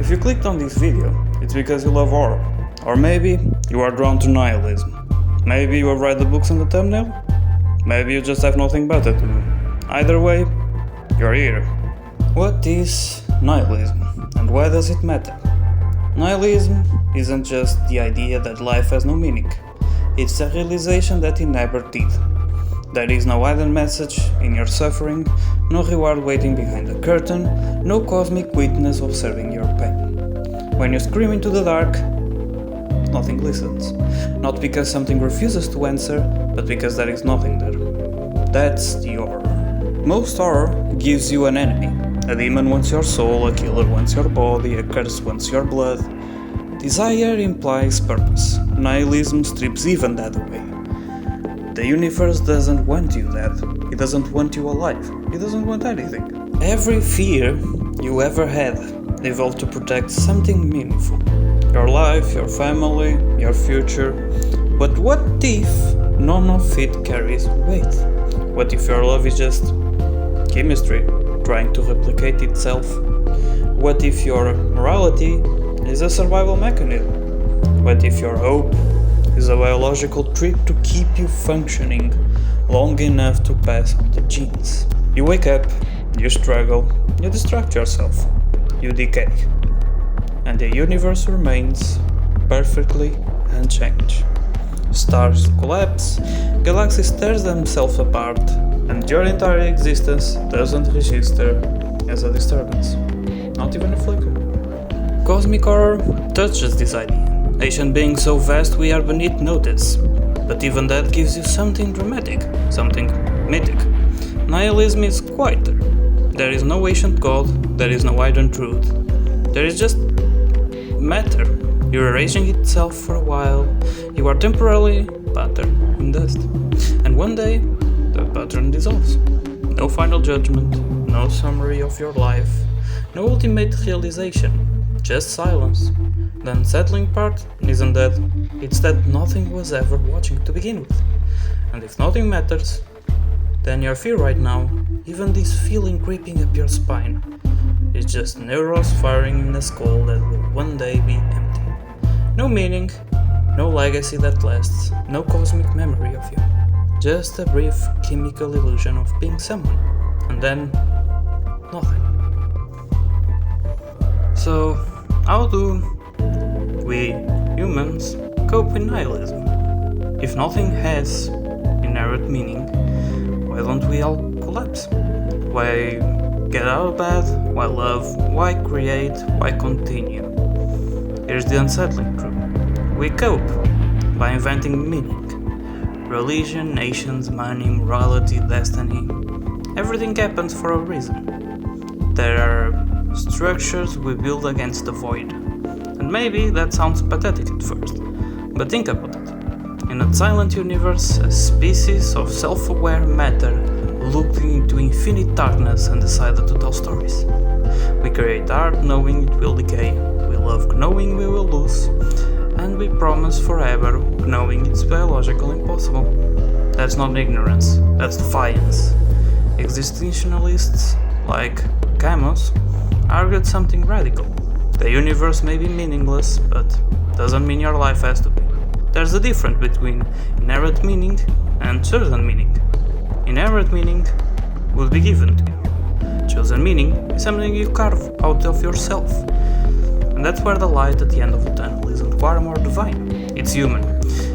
If you clicked on this video, it's because you love horror. Or maybe you are drawn to nihilism. Maybe you have read the books on the thumbnail. Maybe you just have nothing better to do. Either way, you're here. What is nihilism and why does it matter? Nihilism isn't just the idea that life has no meaning. It's the realization that it never did. There is no hidden message in your suffering, no reward waiting behind the curtain, no cosmic witness observing your pain. When you scream into the dark, nothing listens. Not because something refuses to answer, but because there is nothing there. That's the horror. Most horror gives you an enemy. A demon wants your soul, a killer wants your body, a curse wants your blood. Desire implies purpose. Nihilism strips even that away. The universe doesn't want you dead. It doesn't want you alive. It doesn't want anything. Every fear you ever had evolved to protect something meaningful. Your life, your family, your future. But what if none of it carries weight? What if your love is just chemistry trying to replicate itself? What if your morality is a survival mechanism? What if your hope is a biological trick to keep you functioning long enough to pass on the genes? You wake up, you struggle, you distract yourself, you decay, and the universe remains perfectly unchanged. Stars collapse, galaxies tear themselves apart, and your entire existence doesn't register as a disturbance, not even a flicker. Cosmic horror touches this idea. Ancient beings so vast we are beneath notice, but even that gives you something dramatic, something mythic. Nihilism is quieter. There is no ancient god, there is no hidden truth. There is just matter, rearranging itself for a while. You are temporarily patterned in dust, and one day the pattern dissolves. No final judgment, no summary of your life, no ultimate realization, just silence. The unsettling part isn't that, it's that nothing was ever watching to begin with. And if nothing matters, then your fear right now, even this feeling creeping up your spine, is just neurons firing in a skull that will one day be empty. No meaning, no legacy that lasts, no cosmic memory of you. Just a brief chemical illusion of being someone, and then nothing. So, how do we humans cope with nihilism? If nothing has inherent meaning, why don't we all collapse? Why get out of bed? Why love? Why create? Why continue? Here's the unsettling truth. We cope by inventing meaning. Religion, nations, money, morality, destiny. Everything happens for a reason. There are structures we build against the void. And maybe that sounds pathetic at first, but think about it. In a silent universe, a species of self-aware matter looked into infinite darkness and decided to tell stories. We create art knowing it will decay, we love knowing we will lose, and we promise forever knowing it's biologically impossible. That's not ignorance, that's defiance. Existentialists like Camus argued something radical. The universe may be meaningless, but doesn't mean your life has to be. There's a difference between inherent meaning and chosen meaning. Inherent meaning will be given to you. Chosen meaning is something you carve out of yourself. And that's where the light at the end of the tunnel isn't far more divine. It's human.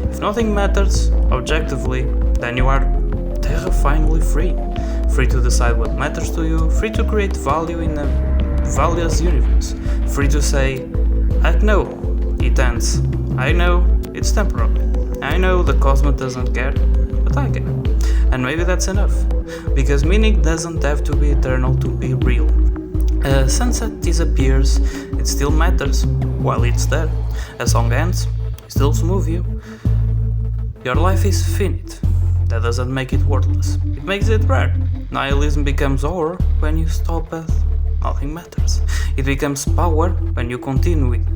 If nothing matters objectively, then you are terrifyingly free. Free to decide what matters to you, free to create value in a valueless universe. Free to say, I know it ends. I know it's temporal. I know the cosmos doesn't care, but I care. And maybe that's enough. Because meaning doesn't have to be eternal to be real. A sunset disappears, it still matters while it's there. A song ends, it still moves you. Your life is finite. That doesn't make it worthless. It makes it rare. Nihilism becomes horror when you stop at nothing matters. It becomes power when you continue with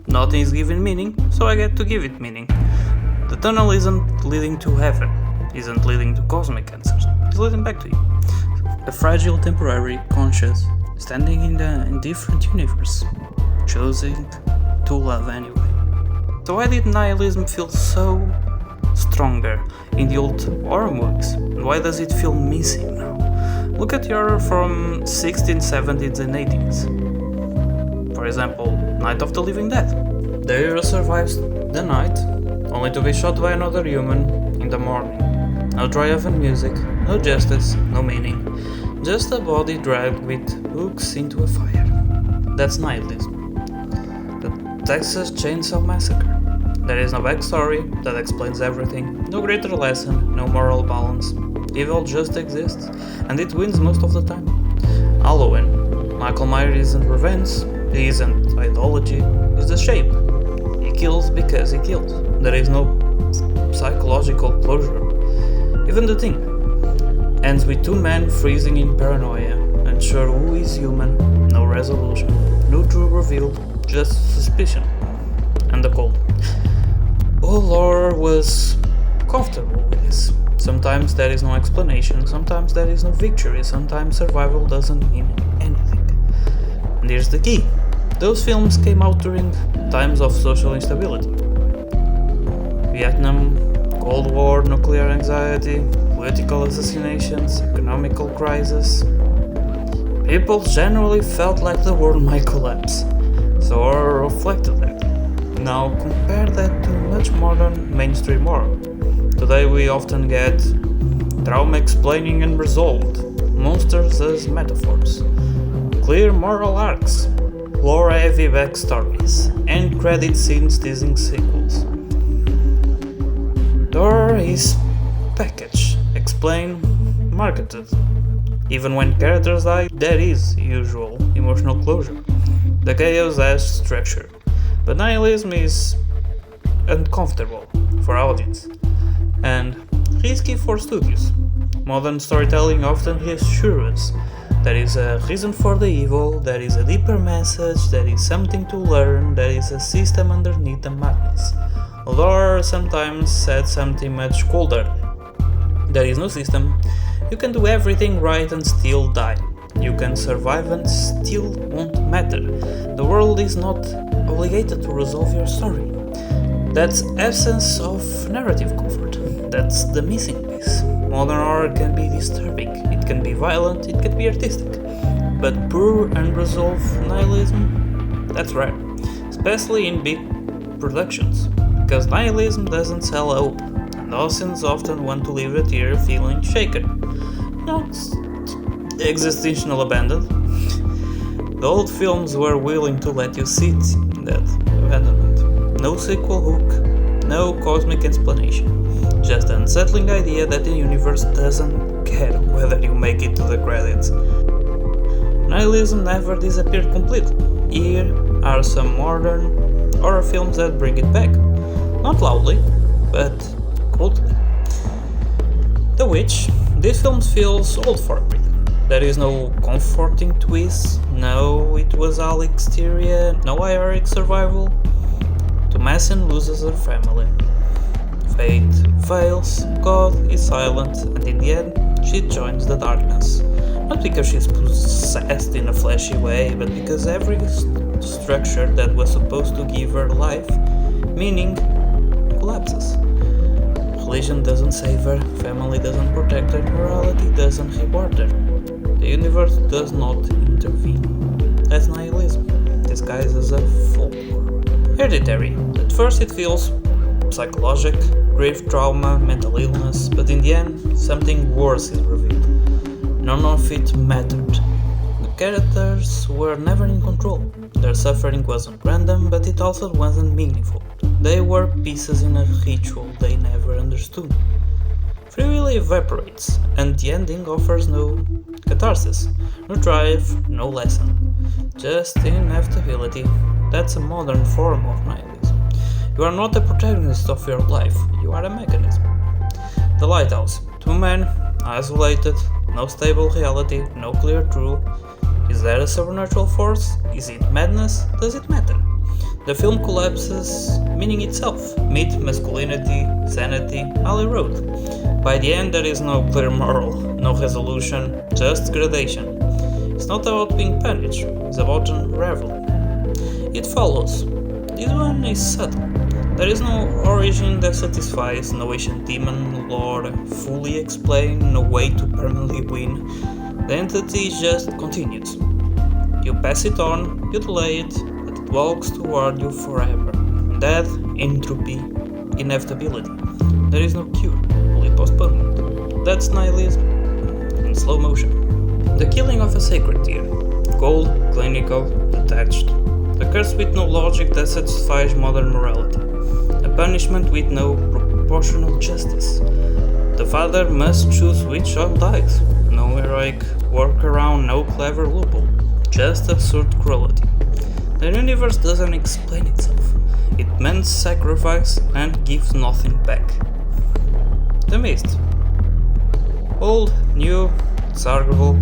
nothing is given meaning, so I get to give it meaning. The tunnel isn't leading to heaven, isn't leading to cosmic answers, it's leading back to you. A fragile, temporary, conscious, standing in the indifferent universe, choosing to love anyway. So why did nihilism feel so stronger in the old horror movies? Why does it feel missing now? Look at the horror from 16th, 17th and 18th. For example, Night of the Living Dead. The hero survives the night, only to be shot by another human in the morning. No triumphant music, no justice, no meaning. Just a body dragged with hooks into a fire. That's nihilism. The Texas Chainsaw Massacre. There is no backstory that explains everything, no greater lesson, no moral balance. Evil just exists, and it wins most of the time. Halloween. Michael Myers isn't revenge, he isn't ideology, he's the shape. He kills because he kills. There is no psychological closure. Even the thing ends with two men freezing in paranoia, unsure who is human, no resolution, no true reveal, just suspicion and the cold. All horror was comfortable with this. Sometimes there is no explanation, sometimes there is no victory, sometimes survival doesn't mean anything. And here's the key. Those films came out during times of social instability. Vietnam, Cold War, nuclear anxiety, political assassinations, economical crisis. People generally felt like the world might collapse, so horror reflected that. Now compare that to much modern mainstream horror. Today we often get trauma explaining unresolved, monsters as metaphors, clear moral arcs, lore-heavy backstories, end credit scenes teasing sequels. Horror is packaged, explained, marketed. Even when characters die, there is usual emotional closure. The chaos has structure. But nihilism is uncomfortable for audience and risky for studios. Modern storytelling often reassures us there is a reason for the evil, there is a deeper message, there is something to learn, there is a system underneath the madness. Horror sometimes said something much colder. There is no system. You can do everything right and still die. You can survive and still won't matter. The world is not obligated to resolve your story. That's essence of narrative comfort. That's the missing piece. Modern horror can be disturbing, it can be violent, it can be artistic. But pure unresolved nihilism, that's rare. Especially in big productions. Because nihilism doesn't sell hope, and audiences often want to leave the theater feeling shaken. Not existential abandoned. The old films were willing to let you sit in that abandonment. No sequel hook, no cosmic explanation. Just an unsettling idea that the universe doesn't care whether you make it to the credits. Nihilism never disappeared completely. Here are some modern horror films that bring it back. Not loudly, but coldly. The Witch. This film feels old for a bit. There is no comforting twist, no it was all exterior, no heroic survival. Thomasin loses her family. Fate fails, God is silent, and in the end, she joins the darkness. Not because she's possessed in a flashy way, but because every structure that was supposed to give her life meaning collapses. Religion doesn't save her, family doesn't protect her, morality doesn't reward her. The universe does not intervene. That's nihilism, disguised as a folklore. Hereditary. At first it feels psychologic, grave trauma, mental illness, but in the end, something worse is revealed. None of it mattered. The characters were never in control. Their suffering wasn't random, but it also wasn't meaningful. They were pieces in a ritual they never understood. Free will evaporates, and the ending offers no catharsis, no drive, no lesson. Just inevitability. That's a modern form of nihilism. You are not the protagonist of your life, you are a mechanism. The Lighthouse. Two men, isolated, no stable reality, no clear truth. Is there a supernatural force? Is it madness? Does it matter? The film collapses, meaning itself. Myth, masculinity, sanity, all erode. By the end there is no clear moral, no resolution, just gradation. It's not about being punished, it's about unraveling. It follows. This one is subtle. There is no origin that satisfies, no ancient demon lore fully explained, no way to permanently win. The entity just continues. You pass it on, you delay it, but it walks toward you forever. Death, entropy, inevitability. There is no cure, only postponement. That's nihilism in slow motion. The killing of a sacred deer. Cold, clinical, detached. A curse with no logic that satisfies modern morality. A punishment with no proportional justice. The father must choose which child dies. No heroic workaround, no clever loophole. Just absurd cruelty. The universe doesn't explain itself. It demands sacrifice and gives nothing back. The Mist. Old, new, it's arguable.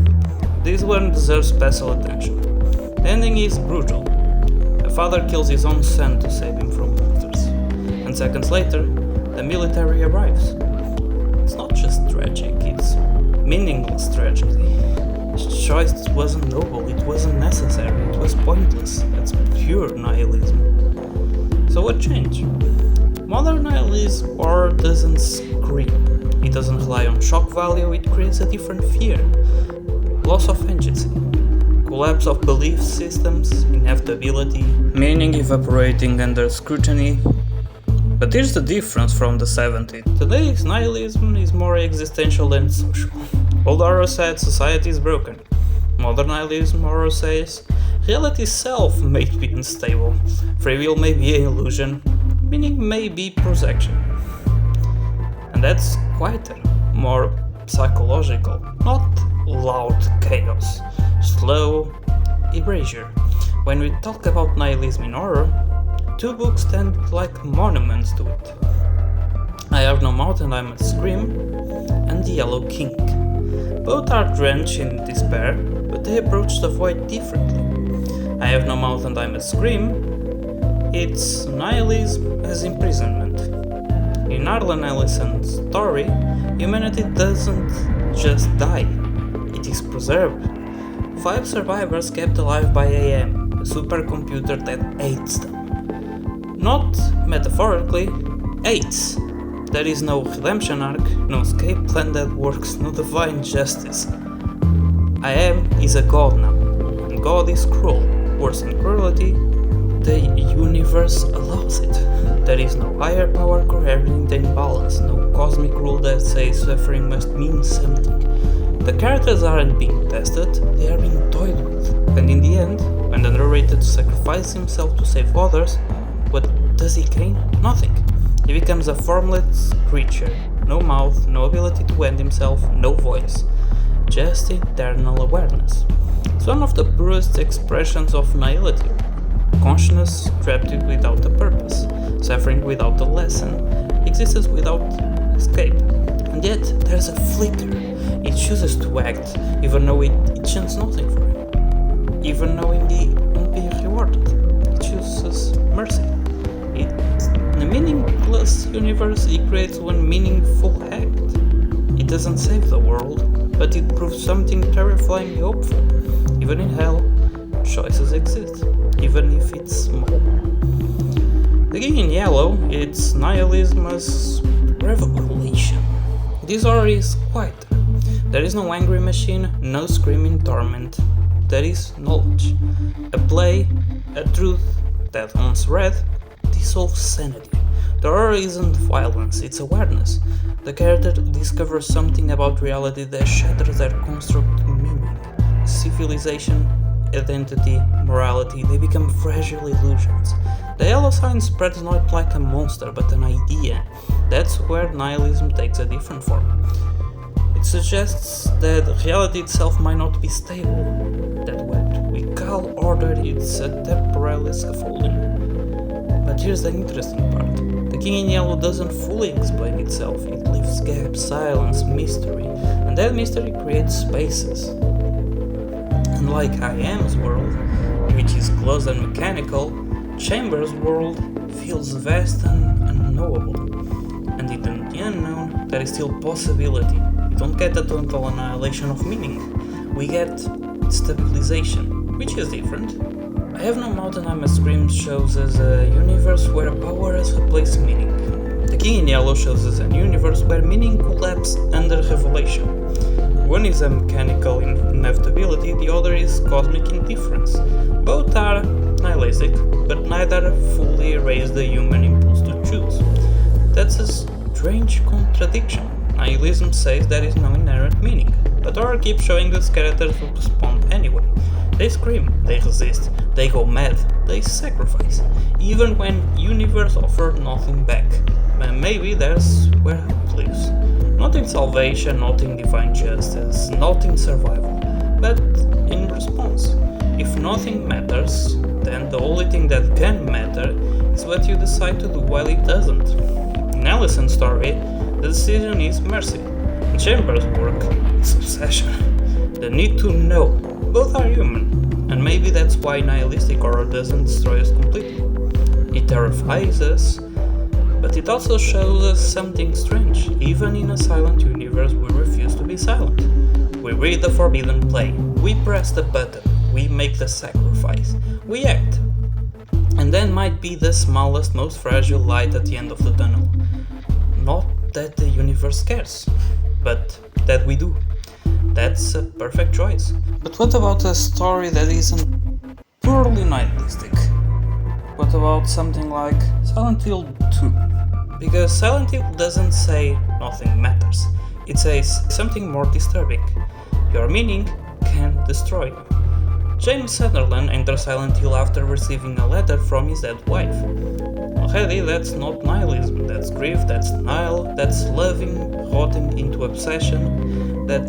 This one deserves special attention. The ending is brutal. A father kills his own son to save him from monsters. And seconds later, the military arrives. It's not just tragic, it's meaningless tragedy. His choice wasn't noble, it wasn't necessary, it was pointless. That's pure nihilism. So what changed? Modern nihilism horror doesn't scream. It doesn't rely on shock value, it creates a different fear. Loss of agency. Collapse of belief systems, inevitability, meaning evaporating under scrutiny. But here's the difference from the 70s. Today's nihilism is more existential than social. Old horror said society is broken. Modern nihilism horror says reality itself may be unstable. Free will may be an illusion. Meaning may be projection. And that's quieter, more psychological, not loud chaos, slow erasure. When we talk about nihilism in horror, two books stand like monuments to it. I Have No Mouth and I Must Scream, and The Yellow King. Both are drenched in despair, but they approach the void differently. I Have No Mouth and I Must Scream, it's nihilism as imprisonment. In Harlan Ellison's story, humanity doesn't just die, it is preserved. 5 survivors kept alive by AM, a supercomputer that hates them. Not metaphorically, hates. There is no redemption arc, no escape plan that works, no divine justice. AM is a god now, and God is cruel. Worse than cruelty, the universe allows it. There is no higher power coherent the imbalance, no cosmic rule that says suffering must mean something. The characters aren't being tested, they are being toyed with. And in the end, when the narrator sacrifices himself to save others, what does he gain? Nothing. He becomes a formless creature. No mouth, no ability to end himself, no voice. Just eternal awareness. It's one of the purest expressions of nihility. Consciousness trapped without a purpose, suffering without a lesson, existence without escape. And yet, there's a flicker. It chooses to act, even though it chants nothing for him. Even knowing he won't be rewarded. It chooses mercy. In a meaningless universe, he creates one meaningful act. It doesn't save the world, but it proves something terrifyingly hopeful. Even in hell, choices exist, even if it's small. The King in Yellow, it's nihilism as revelation. This horror is quieter. There is no angry machine, no screaming torment. There is knowledge. A play, a truth that once read dissolves sanity. The horror isn't violence, it's awareness. The character discovers something about reality that shatters their construct meaning. Civilization, identity, morality, they become fragile illusions. The yellow sign spreads not like a monster, but an idea. That's where nihilism takes a different form. It suggests that reality itself might not be stable, that what we call order is a temporary scaffolding. But here's the interesting part. The King in Yellow doesn't fully explain itself, it leaves gaps, silence, mystery, and that mystery creates spaces. Unlike I Am's world, which is closed and mechanical, Chamber's world feels vast and unknowable. And in the unknown, there is still possibility. We don't get a total annihilation of meaning. We get stabilization, which is different. Have No Mountain I'm a Scream shows us a universe where power has replaced meaning. The King in Yellow shows us a universe where meaning collapses under revelation. One is a mechanical inevitability, the other is cosmic indifference. Both are nihilistic, but neither fully erase the human impulse to choose. That's a strange contradiction. Nihilism says there is no inherent meaning, but horror keeps showing that characters will respond anyway. They scream, they resist, they go mad, they sacrifice, even when universe offers nothing back. And maybe that's where hope lives. Not in salvation, not in divine justice, not in survival, but in response. If nothing matters, then the only thing that can matter is what you decide to do while it doesn't. In Ellison's story, the decision is mercy. In Chambers' work, it's obsession. The need to know. Both are human, and maybe that's why nihilistic horror doesn't destroy us completely. It terrifies us, but it also shows us something strange. Even in a silent universe, we refuse to be silent. We read the forbidden play, we press the button, we make the sacrifice, we act. And that might be the smallest, most fragile light at the end of the tunnel. Not that the universe cares, but that we do. That's a perfect choice. But what about a story that isn't purely nihilistic? What about something like Silent Hill 2? Because Silent Hill doesn't say nothing matters. It says something more disturbing. Your meaning can destroy you. James Sunderland enters Silent Hill after receiving a letter from his dead wife. Already that's not nihilism, that's grief, that's denial, that's loving, rotting into obsession, that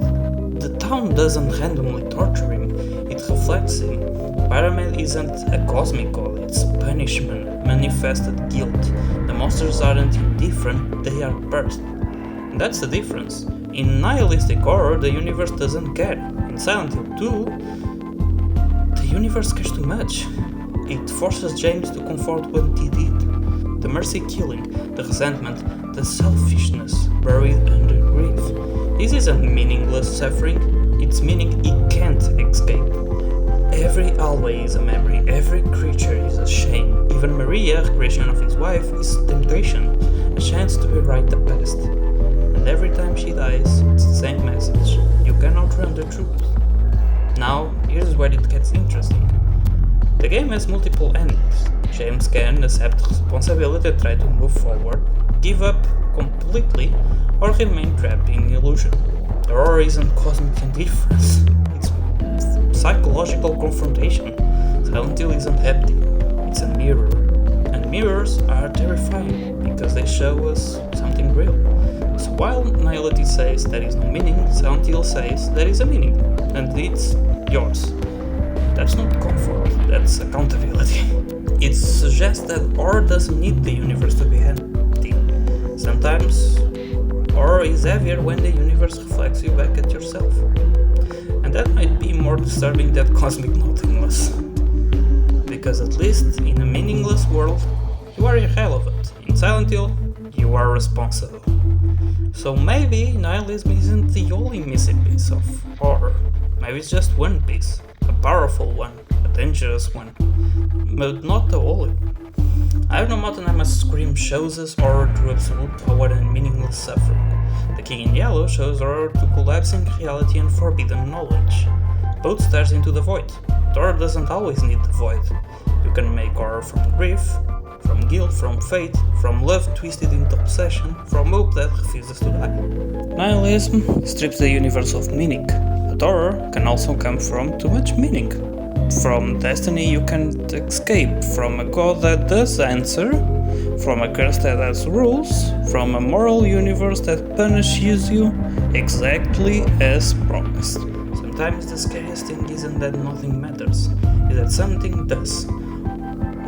the town doesn't randomly torture him, it reflects him. Pyramid isn't a cosmic god, it's punishment, manifested guilt. The monsters aren't indifferent, they are birthed. And that's the difference. In nihilistic horror, the universe doesn't care. In Silent Hill 2, the universe cares too much. It forces James to confront what he did. The mercy killing, the resentment, the selfishness buried under grief. This isn't meaningless suffering, it's meaning he can't escape. Every hallway is a memory, every creature is a shame. Even Maria, creation of his wife, is temptation, a chance to rewrite the past. And every time she dies, it's the same message. You cannot run the truth. Now, here's where it gets interesting. The game has multiple endings. James can accept responsibility, try to move forward, give up completely, or remain trapped in illusion. The horror isn't cosmic indifference, it's psychological confrontation. Silent Hill isn't empty, it's a mirror. And mirrors are terrifying because they show us something real. So while Nihility says there is no meaning, Silent Hill says there is a meaning, and it's yours. That's not comfort, that's accountability. It suggests that horror doesn't need the universe to be empty. Sometimes horror is heavier when the universe reflects you back at yourself. And that might be more disturbing than cosmic nothingness. Because at least in a meaningless world, you are irrelevant. In Silent Hill, you are responsible. So maybe nihilism isn't the only missing piece of horror. Maybe it's just one piece. A powerful one, a dangerous one, but not the only one. I Have No Mountain I Must Scream shows us horror through absolute power and meaningless suffering. The King in Yellow shows horror to collapsing reality and forbidden knowledge. Both stares into the void. Horror doesn't always need the void. You can make horror from grief, from guilt, from fate, from love twisted into obsession, from hope that refuses to die. Nihilism strips the universe of meaning. Horror can also come from too much meaning. From destiny you can't escape, from a god that does answer, from a curse that has rules, from a moral universe that punishes you exactly as promised. Sometimes the scariest thing isn't that nothing matters, it's that something does.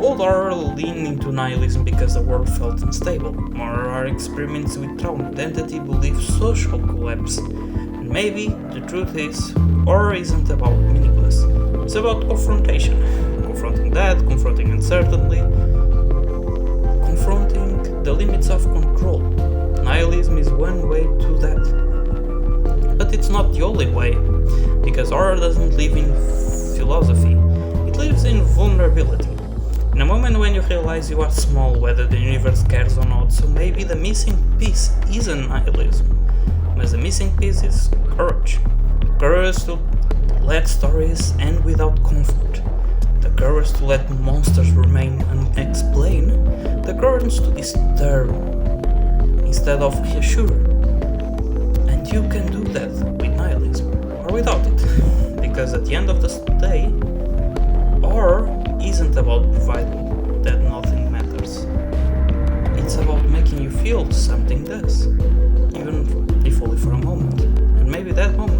Old horror leaned into nihilism because the world felt unstable. More are experiments with trauma, identity, belief, social collapse. Maybe the truth is, horror isn't about meaningless, it's about confrontation. Confronting that, confronting uncertainty, confronting the limits of control. Nihilism is one way to that. But it's not the only way, because horror doesn't live in philosophy, it It lives in vulnerability. In a moment when you realize you are small, whether the universe cares or not, so maybe the missing piece isn't nihilism, but the missing piece is courage. The courage to let stories end without comfort. The courage to let monsters remain unexplained. The courage to disturb instead of reassure. And you can do that with nihilism, or without it. Because at the end of the day, or isn't about providing that nothing matters. It's about making you feel something does, even if only for a moment. And maybe that moment